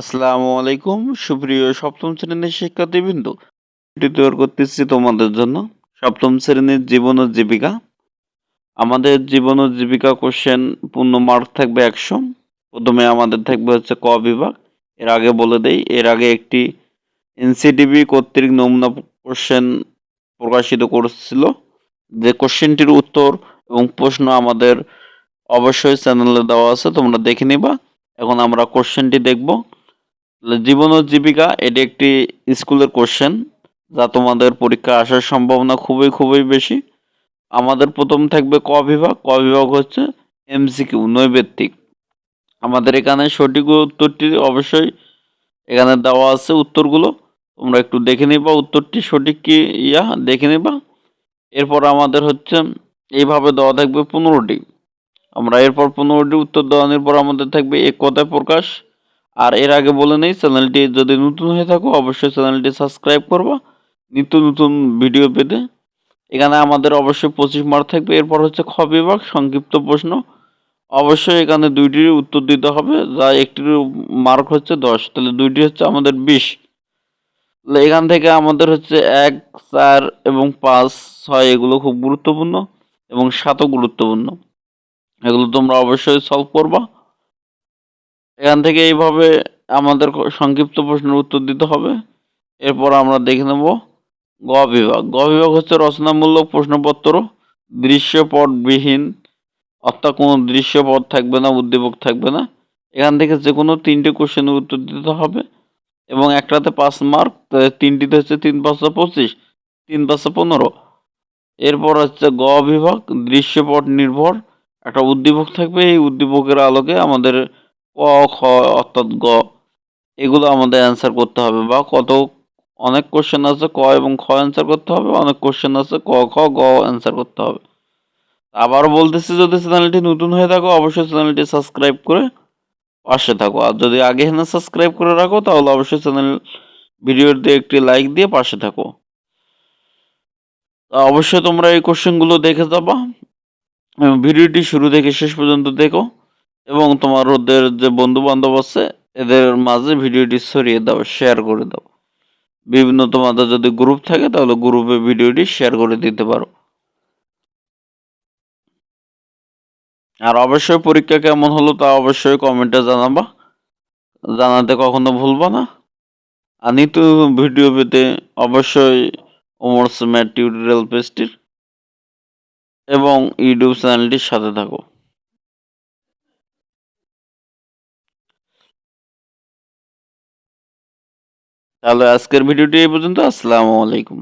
আসসালামু আলাইকুম সুপ্রিয় সপ্তম শ্রেণীর শিক্ষার্থীবৃন্দ। এটি তৈরি করতেছি তোমাদের জন্য সপ্তম শ্রেণীর জীবন ও জীবিকা। আমাদের জীবন ও জীবিকা কোশ্চেন পূর্ণ মার্ক থাকবে 100। প্রথমে আমাদের থাকবে হচ্ছে ক বিভাগ। এর আগে বলে দেই, এর আগে একটি এনসিটিবি কর্তৃক নমুনা কোশ্চেন প্রকাশিত করেছিল, যে কোশ্চেনটির উত্তর এবং প্রশ্ন আমাদের অবশ্যই চ্যানেলে দেওয়া আছে, তোমরা দেখে নিবা। এখন আমরা কোশ্চেনটি দেখব। জীবন ও জীবিকা এটি একটি স্কুলের কোশ্চেন, যা তোমাদের পরীক্ষায় আসার সম্ভাবনা খুবই খুবই বেশি। আমাদের প্রথম থাকবে ক বিভাগ। ক বিভাগ হচ্ছে এমসিকিউ, নৈবেত্তিক। আমাদের এখানে সঠিক উত্তরটি অবশ্যই এখানে দেওয়া আছে উত্তরগুলো, তোমরা একটু দেখে নিবা উত্তরটি সঠিক কি দেখে নিবা। এরপর আমাদের হচ্ছে এইভাবে দেওয়া থাকবে 15টি। আমরা এরপর 15টি উত্তর দেওয়ানোর পর আমাদের থাকবে এক কথায় প্রকাশ। আর এর আগে বলে নেই, চ্যানেলটি যদি নতুন হয়ে থাকো অবশ্যই চ্যানেলটি সাবস্ক্রাইব করবা নিত্য নতুন ভিডিও পেতে। এখানে আমাদের অবশ্যই 25 মার্ক থাকবে। এরপর হচ্ছে খ বিভাগ, সংক্ষিপ্ত প্রশ্ন। অবশ্যই এখানে দুইটির উত্তর দিতে হবে, যা একটির মার্ক হচ্ছে 10, তাহলে দুইটি হচ্ছে আমাদের 20। এখান থেকে আমাদের হচ্ছে 1, 4 এবং 5, 6 এগুলো খুব গুরুত্বপূর্ণ এবং 7ও গুরুত্বপূর্ণ। এগুলো তোমরা অবশ্যই সলভ করবা। এখান থেকে এইভাবে আমাদের সংক্ষিপ্ত প্রশ্নের উত্তর দিতে হবে। এরপর আমরা দেখে নেব গ বিভাগ। গ বিভাগ হচ্ছে রচনামূলক প্রশ্নপত্র, দৃশ্যপটবিহীন, অর্থাৎ কোনো দৃশ্যপট থাকবে না, উদ্দীপক থাকবে না। এখান থেকে যে কোনো 3টে কোশ্চেনের উত্তর দিতে হবে এবং একটাতে 5 মার্ক, তিনটিতে হচ্ছে 3 × 5 = 25, 3 × 5 = 15। এরপর হচ্ছে গ বিভাগ, দৃশ্যপট নির্ভর। একটা উদ্দীপক থাকবে, এই উদ্দীপকের আলোকে আমাদের ক, খ অর্থাৎ গ এগুলো আমাদের অ্যান্সার করতে হবে, বা অনেক কোশ্চেন আছে ক এবং খ অ্যান্সার করতে হবে, অনেক কোশ্চেন আছে ক, খ, গ অ্যান্সার করতে হবে। আবারও বলতেছি, যদি চ্যানেলটি নতুন হয়ে থাকো অবশ্যই চ্যানেলটি সাবস্ক্রাইব করে পাশে থাকো, আর যদি আগে এখানে সাবস্ক্রাইব করে রাখো তাহলে অবশ্যই চ্যানেল ভিডিওতে একটি লাইক দিয়ে পাশে থাকো। অবশ্যই তোমরা এই কোশ্চেনগুলো দেখে যাবা, ভিডিওটি শুরু থেকে শেষ পর্যন্ত দেখো এবং তোমার ওদের যে বন্ধু বান্ধব আছে এদের মাঝে ভিডিওটি ছড়িয়ে দাও, শেয়ার করে দাও। বিভিন্ন তোমাদের যদি গ্রুপ থাকে তাহলে গ্রুপে ভিডিওটি শেয়ার করে দিতে পারো। আর অবশ্যই পরীক্ষা কেমন হলো তা অবশ্যই কমেন্টে জানাবা, জানাতে কখনো ভুলবা না। আর নিত্য ভিডিও পেতে অবশ্যই ওমরস ম্যাথ টিউটোরিয়াল পেজটির এবং ইউটিউব চ্যানেলটির সাথে থাকো। তাহলে আজকের ভিডিওটি এই পর্যন্ত। আসসালামু আলাইকুম।